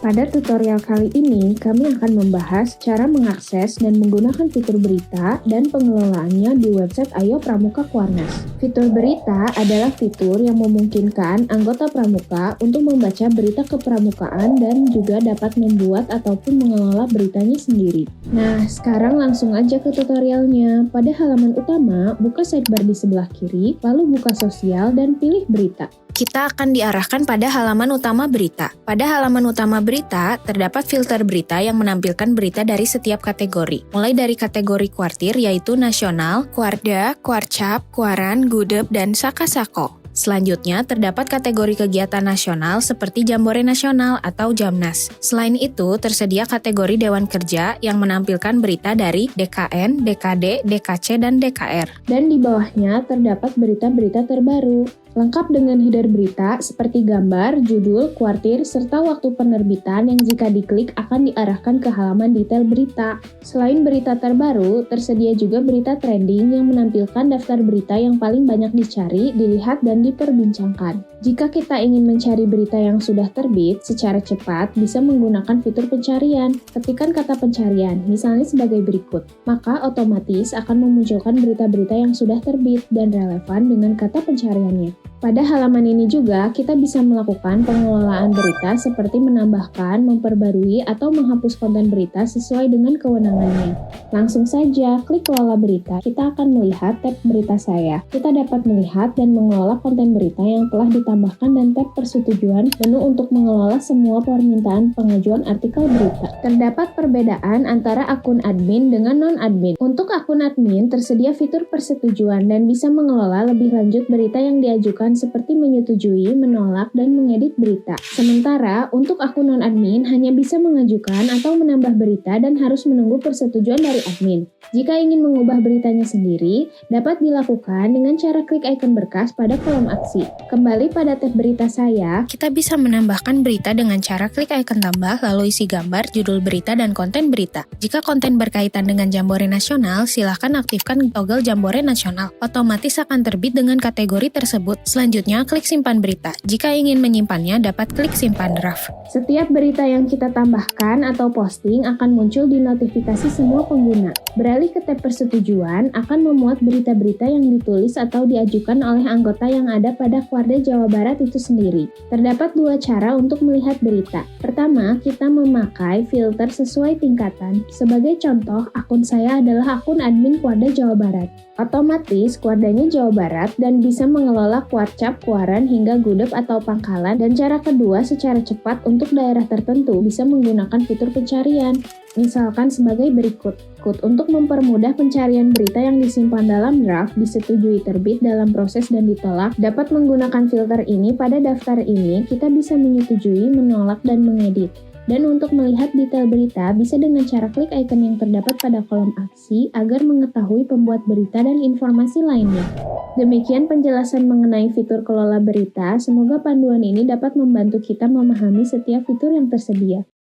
Pada tutorial kali ini, kami akan membahas cara mengakses dan menggunakan fitur berita dan pengelolaannya di website Ayo Pramuka Kuarnas. Fitur berita adalah fitur yang memungkinkan anggota pramuka untuk membaca berita kepramukaan dan juga dapat membuat ataupun mengelola beritanya sendiri. Nah, sekarang langsung aja ke tutorialnya. Pada halaman utama, buka sidebar di sebelah kiri, lalu buka sosial dan pilih berita. Kita akan diarahkan pada halaman utama berita. Pada halaman utama berita, terdapat filter berita yang menampilkan berita dari setiap kategori. Mulai dari kategori kuartir yaitu nasional, kuarda, kuarcap, kuaran, gudep, dan saka-sako. Selanjutnya, terdapat kategori kegiatan nasional seperti Jambore Nasional atau Jamnas. Selain itu, tersedia kategori Dewan Kerja yang menampilkan berita dari DKN, DKD, DKC, dan DKR. Dan di bawahnya terdapat berita-berita terbaru, lengkap dengan header berita seperti gambar, judul, kuartir, serta waktu penerbitan yang jika diklik akan diarahkan ke halaman detail berita. Selain berita terbaru, tersedia juga berita trending yang menampilkan daftar berita yang paling banyak dicari, dilihat, dan diperbincangkan. Jika kita ingin mencari berita yang sudah terbit secara cepat, bisa menggunakan fitur pencarian. Ketikkan kata pencarian, misalnya sebagai berikut. Maka otomatis akan memunculkan berita-berita yang sudah terbit dan relevan dengan kata pencariannya. Pada halaman ini juga, kita bisa melakukan pengelolaan berita seperti menambahkan, memperbarui, atau menghapus konten berita sesuai dengan kewenangannya. Langsung saja, klik kelola berita, kita akan melihat tab berita saya. Kita dapat melihat dan mengelola konten berita yang telah ditambahkan dan tab persetujuan menu untuk mengelola semua permintaan pengajuan artikel berita. Terdapat perbedaan antara akun admin dengan non-admin. Untuk akun admin, tersedia fitur persetujuan dan bisa mengelola lebih lanjut berita yang diajukan seperti menyetujui, menolak, dan mengedit berita. Sementara, untuk akun non-admin hanya bisa mengajukan atau menambah berita dan harus menunggu persetujuan dari admin. Jika ingin mengubah beritanya sendiri, dapat dilakukan dengan cara klik icon berkas pada kolom aksi. Kembali pada tab berita saya, kita bisa menambahkan berita dengan cara klik icon tambah, lalu isi gambar, judul berita, dan konten berita. Jika konten berkaitan dengan Jambore Nasional, silahkan aktifkan toggle Jambore Nasional. Otomatis akan terbit dengan kategori tersebut. Selanjutnya, klik simpan berita. Jika ingin menyimpannya, dapat klik simpan draft. Setiap berita yang kita tambahkan atau posting akan muncul di notifikasi semua pengguna. Beralih ke tab persetujuan akan memuat berita-berita yang ditulis atau diajukan oleh anggota yang ada pada Kuarda Jawa Barat itu sendiri. Terdapat dua cara untuk melihat berita. Pertama, kita memakai filter sesuai tingkatan. Sebagai contoh, akun saya adalah akun admin Kuarda Jawa Barat. Otomatis, Kuardanya Jawa Barat dan bisa mengelola kuarcap, kuaran, hingga gudep atau pangkalan. Dan cara kedua, secara cepat untuk daerah tertentu bisa menggunakan fitur pencarian. Misalkan sebagai berikut. Untuk mempermudah pencarian berita yang disimpan dalam draft, disetujui terbit dalam proses dan ditolak, dapat menggunakan filter ini. Pada daftar ini, kita bisa menyetujui, menolak, dan mengedit. Dan untuk melihat detail berita, bisa dengan cara klik icon yang terdapat pada kolom aksi agar mengetahui pembuat berita dan informasi lainnya. Demikian penjelasan mengenai fitur kelola berita. Semoga panduan ini dapat membantu kita memahami setiap fitur yang tersedia.